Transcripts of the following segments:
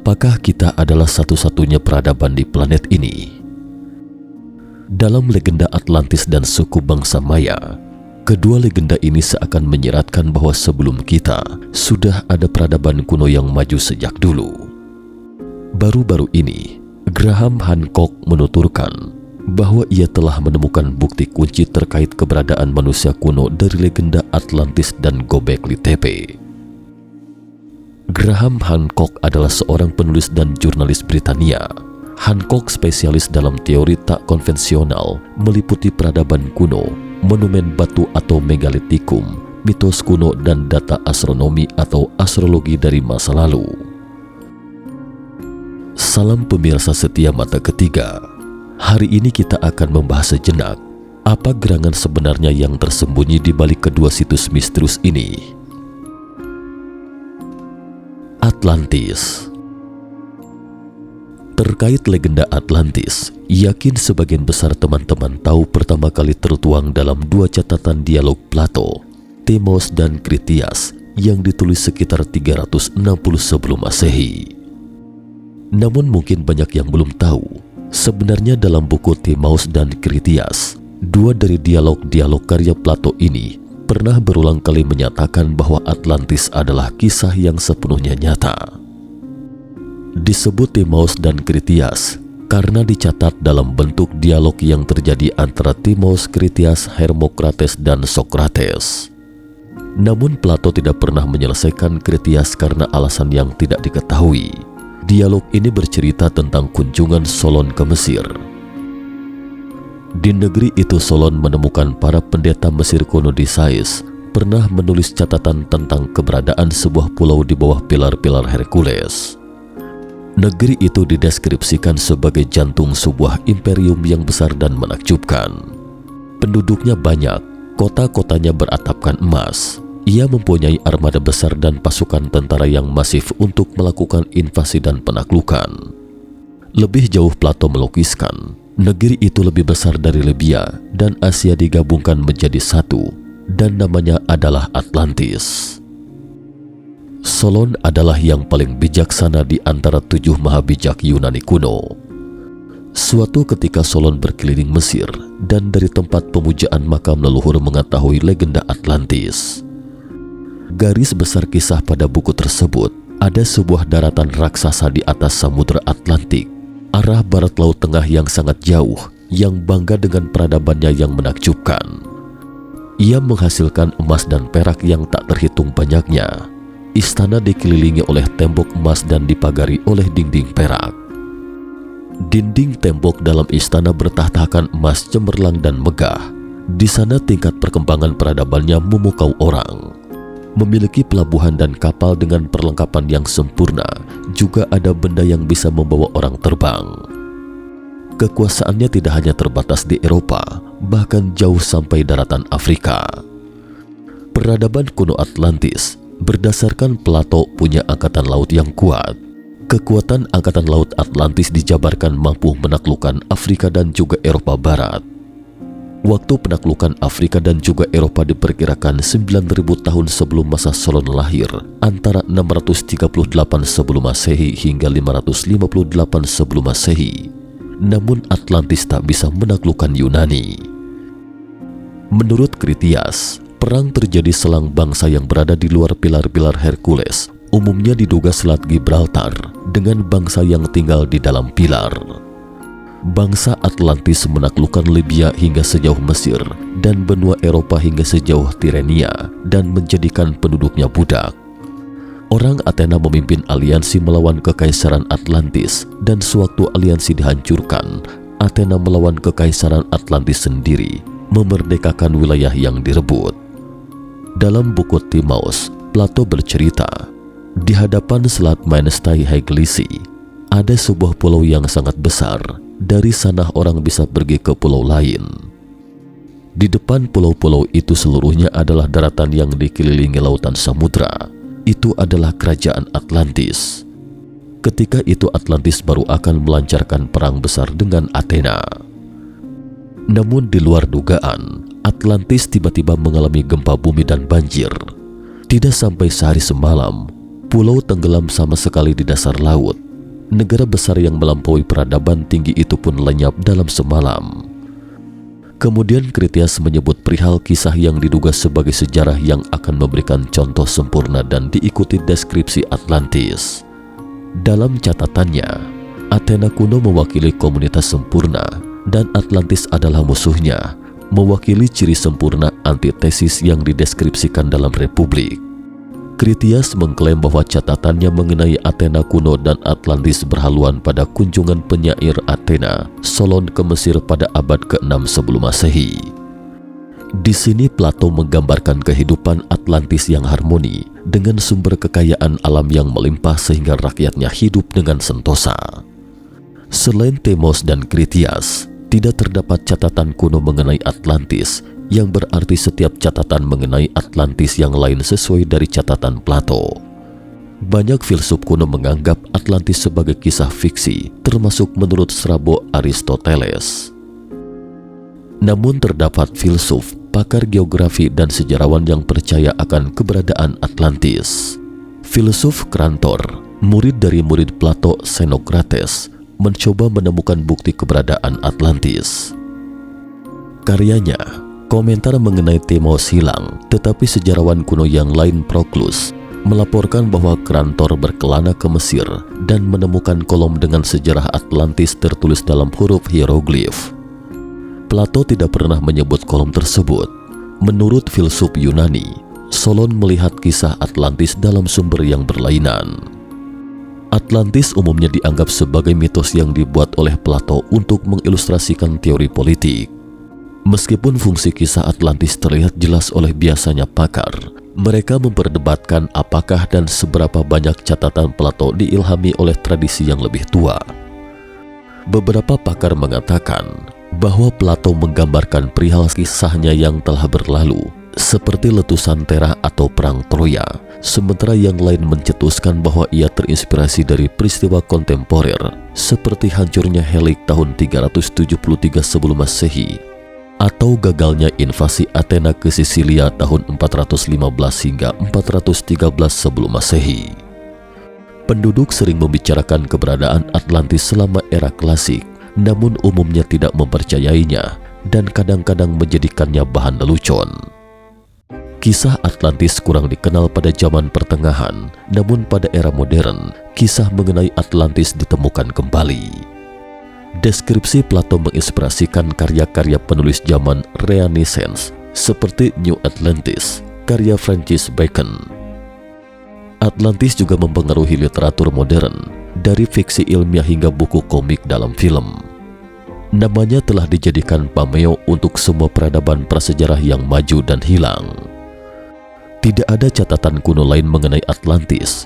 apakah kita adalah satu-satunya peradaban di planet ini? Dalam legenda Atlantis dan suku bangsa Maya, kedua legenda ini seakan menyeratkan bahwa sebelum kita sudah ada peradaban kuno yang maju sejak dulu. Baru-baru ini, Graham Hancock menuturkan bahwa ia telah menemukan bukti kunci terkait keberadaan manusia kuno dari legenda Atlantis dan Gobekli Tepe. Graham Hancock adalah seorang penulis dan jurnalis Britania. Hancock spesialis dalam teori tak konvensional meliputi peradaban kuno, monumen batu atau megalitikum, mitos kuno dan data astronomi atau astrologi dari masa lalu. Salam pemirsa setia Mata Ketiga. Hari ini kita akan membahas sejenak apa gerangan sebenarnya yang tersembunyi di balik kedua situs misterius ini. Atlantis. Terkait legenda Atlantis, yakin sebagian besar teman-teman tahu pertama kali tertuang dalam dua catatan dialog Plato, Timaeus dan Critias yang ditulis sekitar 360 sebelum Masehi. Namun mungkin banyak yang belum tahu, sebenarnya dalam buku Timaeus dan Critias, dua dari dialog-dialog karya Plato ini pernah berulang kali menyatakan bahwa Atlantis adalah kisah yang sepenuhnya nyata. Disebut Timaeus dan Critias karena dicatat dalam bentuk dialog yang terjadi antara Timaeus, Critias, Hermokrates, dan Sokrates. Namun Plato tidak pernah menyelesaikan Critias karena alasan yang tidak diketahui. Dialog ini bercerita tentang kunjungan Solon ke Mesir. Di negeri itu Solon menemukan para pendeta Mesir kuno di Sais pernah menulis catatan tentang keberadaan sebuah pulau di bawah pilar-pilar Hercules. Negeri itu dideskripsikan sebagai jantung sebuah imperium yang besar dan menakjubkan. Penduduknya banyak, kota-kotanya beratapkan emas. Ia mempunyai armada besar dan pasukan tentara yang masif untuk melakukan invasi dan penaklukan. Lebih jauh Plato melukiskan, negeri itu lebih besar dari Libya dan Asia digabungkan menjadi satu, dan namanya adalah Atlantis. Solon adalah yang paling bijaksana di antara 7 mahabijak Yunani kuno. Suatu ketika Solon berkeliling Mesir dan dari tempat pemujaan makam leluhur mengetahui legenda Atlantis. Garis besar kisah pada buku tersebut, ada sebuah daratan raksasa di atas Samudra Atlantik, arah barat Laut Tengah yang sangat jauh, yang bangga dengan peradabannya yang menakjubkan. Ia menghasilkan emas dan perak yang tak terhitung banyaknya. Istana dikelilingi oleh tembok emas dan dipagari oleh dinding perak. Dinding tembok dalam istana bertahtakan emas cemerlang dan megah. Di sana tingkat perkembangan peradabannya memukau orang. Memiliki pelabuhan dan kapal dengan perlengkapan yang sempurna, juga ada benda yang bisa membawa orang terbang. Kekuasaannya tidak hanya terbatas di Eropa, bahkan jauh sampai daratan Afrika. Peradaban kuno Atlantis berdasarkan Plato punya angkatan laut yang kuat. Kekuatan angkatan laut Atlantis dijabarkan mampu menaklukkan Afrika dan juga Eropa Barat. Waktu penaklukan Afrika dan juga Eropa diperkirakan 9.000 tahun sebelum masa Solon lahir, antara 638 sebelum Masehi hingga 558 sebelum Masehi. Namun Atlantis tak bisa menaklukkan Yunani. Menurut Critias, perang terjadi selang bangsa yang berada di luar pilar-pilar Hercules, umumnya diduga Selat Gibraltar, dengan bangsa yang tinggal di dalam pilar. Bangsa Atlantis menaklukkan Libya hingga sejauh Mesir dan benua Eropa hingga sejauh Tirenia dan menjadikan penduduknya budak. Orang Athena memimpin aliansi melawan Kekaisaran Atlantis dan sewaktu aliansi dihancurkan, Athena melawan Kekaisaran Atlantis sendiri, memerdekakan wilayah yang direbut. Dalam buku Timaeus, Plato bercerita, di hadapan Selat Menastai Heglisi, ada sebuah pulau yang sangat besar. Dari sana orang bisa pergi ke pulau lain. Di depan pulau-pulau itu seluruhnya adalah daratan yang dikelilingi lautan samudra. Itu adalah kerajaan Atlantis. Ketika itu Atlantis baru akan melancarkan perang besar dengan Athena. Namun di luar dugaan, Atlantis tiba-tiba mengalami gempa bumi dan banjir. Tidak sampai sehari semalam, pulau tenggelam sama sekali di dasar laut. negara besar yang melampaui peradaban tinggi itu pun lenyap dalam semalam. Kemudian Critias menyebut perihal kisah yang diduga sebagai sejarah yang akan memberikan contoh sempurna dan diikuti deskripsi Atlantis. Dalam catatannya, Athena kuno mewakili komunitas sempurna dan Atlantis adalah musuhnya, mewakili ciri sempurna antitesis yang dideskripsikan dalam Republik. Critias mengklaim bahwa catatannya mengenai Athena kuno dan Atlantis berhaluan pada kunjungan penyair Athena, Solon ke Mesir pada abad ke-6 sebelum Masehi. Di sini Plato menggambarkan kehidupan Atlantis yang harmoni dengan sumber kekayaan alam yang melimpah sehingga rakyatnya hidup dengan sentosa. Selain Themos dan Critias, tidak terdapat catatan kuno mengenai Atlantis, yang berarti setiap catatan mengenai Atlantis yang lain sesuai dari catatan Plato. Banyak filsuf kuno menganggap Atlantis sebagai kisah fiksi, termasuk menurut Strabo Aristoteles. Namun terdapat filsuf, pakar geografi dan sejarawan yang percaya akan keberadaan Atlantis. Filsuf Krantor, murid dari murid Plato Xenocrates, mencoba menemukan bukti keberadaan Atlantis. Karyanya, Komentar mengenai Themos hilang, tetapi sejarawan kuno yang lain Proklus melaporkan bahwa Krantor berkelana ke Mesir dan menemukan kolom dengan sejarah Atlantis tertulis dalam huruf hieroglif. Plato tidak pernah menyebut kolom tersebut. Menurut filsuf Yunani, Solon melihat kisah Atlantis dalam sumber yang berlainan. Atlantis umumnya dianggap sebagai mitos yang dibuat oleh Plato untuk mengilustrasikan teori politik. Meskipun fungsi kisah Atlantis terlihat jelas oleh biasanya pakar, mereka memperdebatkan apakah dan seberapa banyak catatan Plato diilhami oleh tradisi yang lebih tua. Beberapa pakar mengatakan bahwa Plato menggambarkan perihal kisahnya yang telah berlalu, seperti letusan Thera atau Perang Troya, sementara yang lain mencetuskan bahwa ia terinspirasi dari peristiwa kontemporer, seperti hancurnya Helik tahun 373 sebelum Masehi, atau gagalnya invasi Athena ke Sisilia tahun 415 hingga 413 sebelum Masehi. Penduduk sering membicarakan keberadaan Atlantis selama era klasik, namun umumnya tidak mempercayainya dan kadang-kadang menjadikannya bahan lelucon. Kisah Atlantis kurang dikenal pada zaman pertengahan, namun pada era modern, kisah mengenai Atlantis ditemukan kembali. Deskripsi Plato menginspirasikan karya-karya penulis zaman Renaissance seperti New Atlantis, karya Francis Bacon. Atlantis juga mempengaruhi literatur modern, dari fiksi ilmiah hingga buku komik dalam film. Namanya telah dijadikan pameo untuk semua peradaban prasejarah yang maju dan hilang. Tidak ada catatan kuno lain mengenai Atlantis.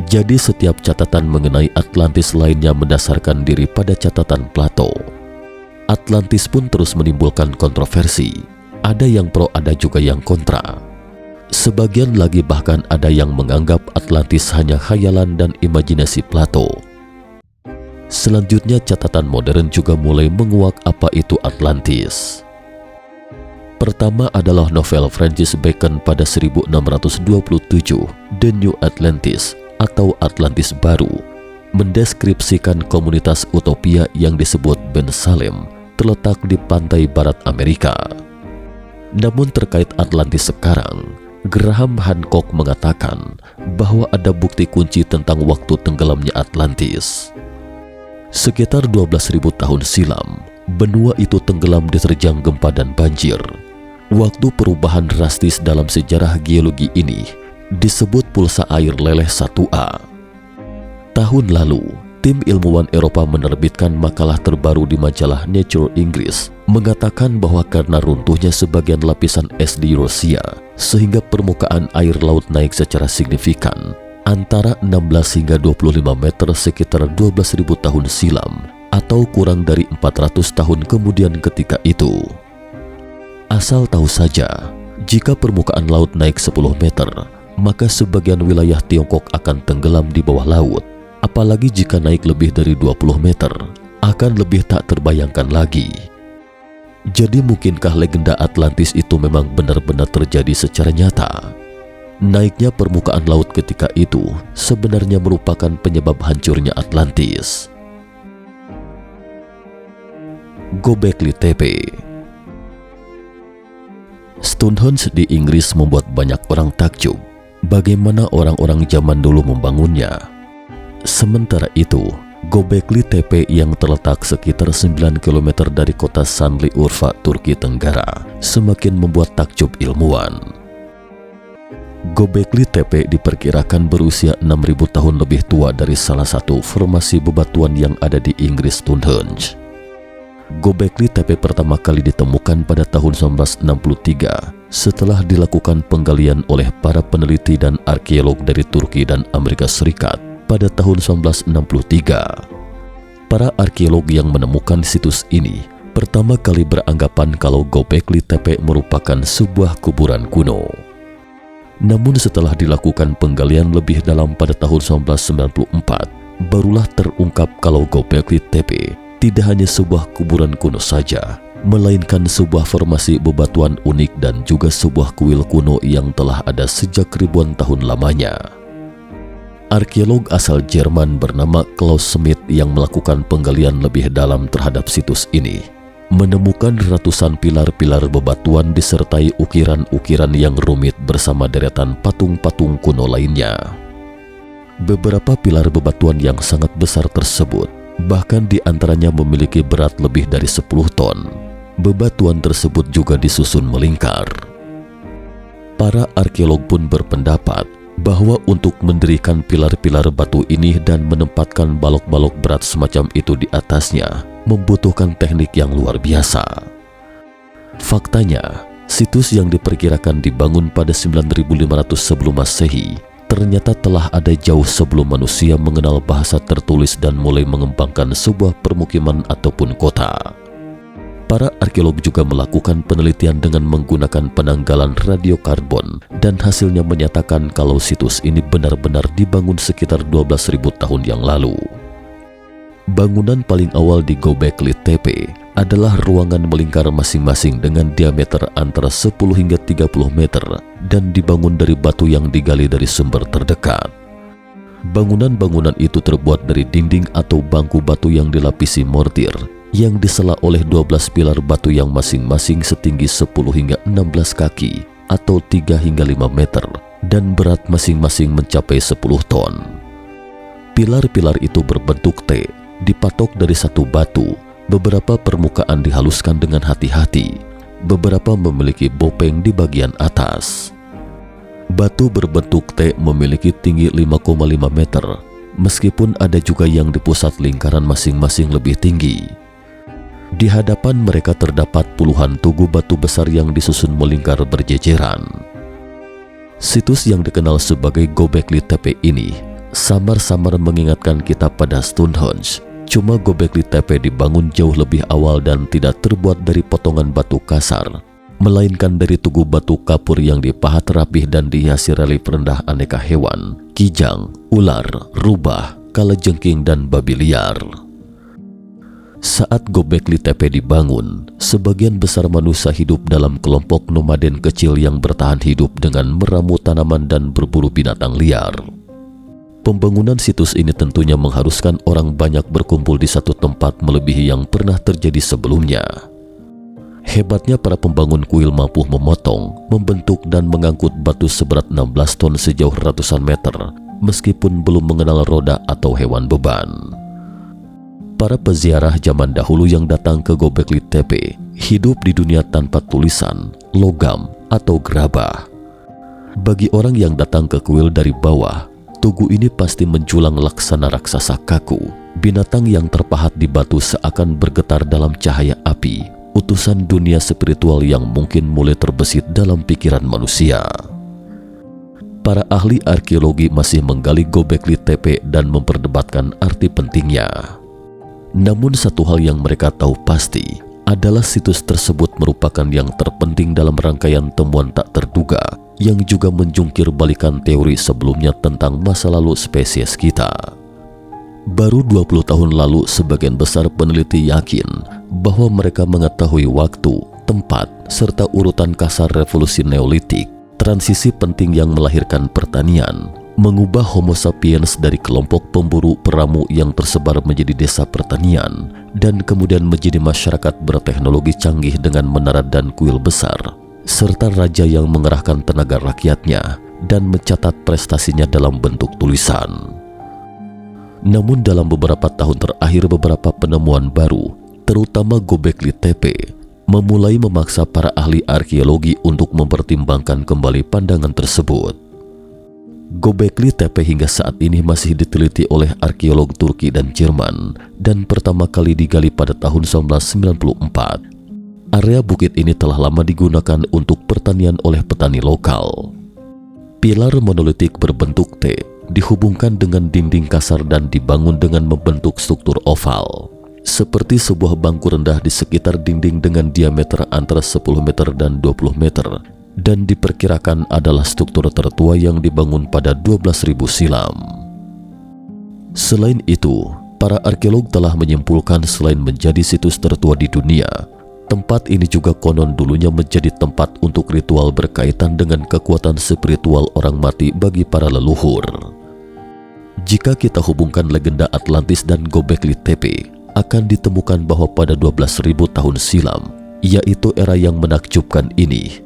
Jadi setiap catatan mengenai Atlantis lainnya mendasarkan diri pada catatan Plato. Atlantis pun terus menimbulkan kontroversi. Ada yang pro, ada juga yang kontra. Sebagian lagi bahkan ada yang menganggap Atlantis hanya khayalan dan imajinasi Plato. Selanjutnya catatan modern juga mulai menguak apa itu Atlantis. Pertama adalah novel Francis Bacon pada 1627, The New Atlantis, atau Atlantis Baru, mendeskripsikan komunitas utopia yang disebut Ben Salem, terletak di pantai barat Amerika. Namun terkait Atlantis sekarang, Graham Hancock mengatakan bahwa ada bukti kunci tentang waktu tenggelamnya Atlantis. Sekitar 12.000 tahun silam, benua itu tenggelam diterjang gempa dan banjir. Waktu perubahan drastis dalam sejarah geologi ini disebut pulsa air leleh 1A. Tahun lalu, tim ilmuwan Eropa menerbitkan makalah terbaru di majalah Nature Inggris mengatakan bahwa karena runtuhnya sebagian lapisan es di Rusia, sehingga permukaan air laut naik secara signifikan antara 16 hingga 25 meter sekitar 12.000 tahun silam, atau kurang dari 400 tahun kemudian ketika itu. Asal tahu saja, jika permukaan laut naik 10 meter, maka sebagian wilayah Tiongkok akan tenggelam di bawah laut. Apalagi jika naik lebih dari 20 meter, akan lebih tak terbayangkan lagi. Jadi mungkinkah legenda Atlantis itu memang benar-benar terjadi secara nyata? Naiknya permukaan laut ketika itu sebenarnya merupakan penyebab hancurnya Atlantis. Gobekli Tepe. Stonehenge di Inggris membuat banyak orang takjub bagaimana orang-orang zaman dulu membangunnya. Sementara itu, Gobekli Tepe yang terletak sekitar 9 km dari kota Şanlıurfa, Turki Tenggara, semakin membuat takjub ilmuwan. Gobekli Tepe diperkirakan berusia 6.000 tahun lebih tua dari salah satu formasi bebatuan yang ada di Inggris, Stonehenge. Gobekli Tepe pertama kali ditemukan pada tahun 1963 setelah dilakukan penggalian oleh para peneliti dan arkeolog dari Turki dan Amerika Serikat pada tahun 1963. Para arkeolog yang menemukan situs ini pertama kali beranggapan kalau Gobekli Tepe merupakan sebuah kuburan kuno. Namun setelah dilakukan penggalian lebih dalam pada tahun 1994, barulah terungkap kalau Gobekli Tepe tidak hanya sebuah kuburan kuno saja, melainkan sebuah formasi bebatuan unik dan juga sebuah kuil kuno yang telah ada sejak ribuan tahun lamanya. Arkeolog asal Jerman bernama Klaus Schmidt yang melakukan penggalian lebih dalam terhadap situs ini menemukan ratusan pilar-pilar bebatuan disertai ukiran-ukiran yang rumit bersama deretan patung-patung kuno lainnya. Beberapa pilar bebatuan yang sangat besar tersebut bahkan di antaranya memiliki berat lebih dari 10 ton. Bebatuan tersebut juga disusun melingkar. Para arkeolog pun berpendapat bahwa untuk mendirikan pilar-pilar batu ini dan menempatkan balok-balok berat semacam itu di atasnya membutuhkan teknik yang luar biasa. Faktanya, situs yang diperkirakan dibangun pada 9500 sebelum Masehi ternyata telah ada jauh sebelum manusia mengenal bahasa tertulis dan mulai mengembangkan sebuah permukiman ataupun kota. Para arkeolog juga melakukan penelitian dengan menggunakan penanggalan radiokarbon dan hasilnya menyatakan kalau situs ini benar-benar dibangun sekitar 12.000 tahun yang lalu. Bangunan paling awal di Gobekli Tepe adalah ruangan melingkar masing-masing dengan diameter antara 10 hingga 30 meter dan dibangun dari batu yang digali dari sumber terdekat. Bangunan-bangunan itu terbuat dari dinding atau bangku batu yang dilapisi mortir yang disela oleh 12 pilar batu yang masing-masing setinggi 10 hingga 16 kaki atau 3 hingga 5 meter dan berat masing-masing mencapai 10 ton. Pilar-pilar itu berbentuk T, dipatok dari satu batu. Beberapa permukaan dihaluskan dengan hati-hati, beberapa memiliki bopeng di bagian atas. Batu berbentuk T memiliki tinggi 5,5 meter, meskipun ada juga yang di pusat lingkaran masing-masing lebih tinggi. Di hadapan mereka terdapat puluhan tugu batu besar yang disusun melingkar berjejeran. Situs yang dikenal sebagai Gobekli Tepe ini samar-samar mengingatkan kita pada Stonehenge. Cuma Gobekli Tepe dibangun jauh lebih awal dan tidak terbuat dari potongan batu kasar, melainkan dari tugu batu kapur yang dipahat rapih dan dihiasi relief rendah aneka hewan, kijang, ular, rubah, kalajengking, dan babi liar. Saat Gobekli Tepe dibangun, sebagian besar manusia hidup dalam kelompok nomaden kecil yang bertahan hidup dengan meramu tanaman dan berburu binatang liar. Pembangunan situs ini tentunya mengharuskan orang banyak berkumpul di satu tempat melebihi yang pernah terjadi sebelumnya. Hebatnya para pembangun kuil mampu memotong, membentuk dan mengangkut batu seberat 16 ton sejauh ratusan meter, meskipun belum mengenal roda atau hewan beban. Para peziarah zaman dahulu yang datang ke Gobekli Tepe hidup di dunia tanpa tulisan, logam, atau gerabah. Bagi orang yang datang ke kuil dari bawah, tugu ini pasti menjulang laksana raksasa kaku, binatang yang terpahat di batu seakan bergetar dalam cahaya api, utusan dunia spiritual yang mungkin mulai terbesit dalam pikiran manusia. Para ahli arkeologi masih menggali Gobekli Tepe dan memperdebatkan arti pentingnya. Namun satu hal yang mereka tahu pasti adalah situs tersebut merupakan yang terpenting dalam rangkaian temuan tak terduga yang juga menjungkir balikan teori sebelumnya tentang masa lalu spesies kita. Baru 20 tahun lalu sebagian besar peneliti yakin bahwa mereka mengetahui waktu, tempat, serta urutan kasar revolusi Neolitik Transisi penting yang melahirkan pertanian mengubah Homo sapiens dari kelompok pemburu peramu yang tersebar menjadi desa pertanian dan kemudian menjadi masyarakat berteknologi canggih dengan menara dan kuil besar, serta raja yang mengerahkan tenaga rakyatnya dan mencatat prestasinya dalam bentuk tulisan. Namun dalam beberapa tahun terakhir beberapa penemuan baru, terutama Gobekli Tepe, memulai memaksa para ahli arkeologi untuk mempertimbangkan kembali pandangan tersebut. Gobekli Tepe hingga saat ini masih diteliti oleh arkeolog Turki dan Jerman dan pertama kali digali pada tahun 1994. Area bukit ini telah lama digunakan untuk pertanian oleh petani lokal. Pilar monolitik berbentuk T dihubungkan dengan dinding kasar dan dibangun dengan membentuk struktur oval, seperti sebuah bangku rendah di sekitar dinding dengan diameter antara 10 meter dan 20 meter, dan diperkirakan adalah struktur tertua yang dibangun pada 12.000 silam. Selain itu, para arkeolog telah menyimpulkan selain menjadi situs tertua di dunia, tempat ini juga konon dulunya menjadi tempat untuk ritual berkaitan dengan kekuatan spiritual orang mati bagi para leluhur. Jika kita hubungkan legenda Atlantis dan Gobekli Tepe, akan ditemukan bahwa pada 12.000 tahun silam, yaitu era yang menakjubkan ini,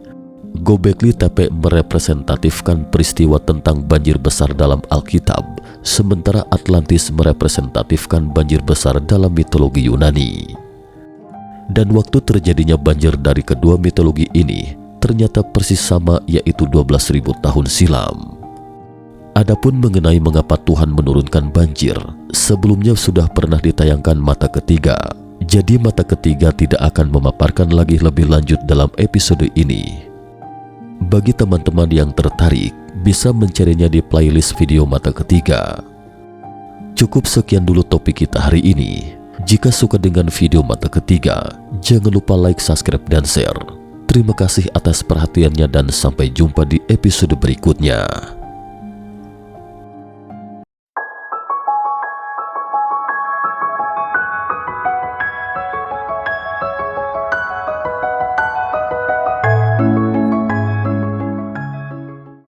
Gobekli Tepe merepresentatifkan peristiwa tentang banjir besar dalam Alkitab, sementara Atlantis merepresentatifkan banjir besar dalam mitologi Yunani. Dan waktu terjadinya banjir dari kedua mitologi ini ternyata persis sama, yaitu 12.000 tahun silam. Adapun mengenai mengapa Tuhan menurunkan banjir, sebelumnya sudah pernah ditayangkan Mata Ketiga. Jadi Mata Ketiga tidak akan memaparkan lagi lebih lanjut dalam episode ini. Bagi teman-teman yang tertarik, bisa mencarinya di playlist video Mata Ketiga. Cukup sekian dulu topik kita hari ini. Jika suka dengan video Mata Ketiga, jangan lupa like, subscribe, dan share. Terima kasih atas perhatiannya dan sampai jumpa di episode berikutnya.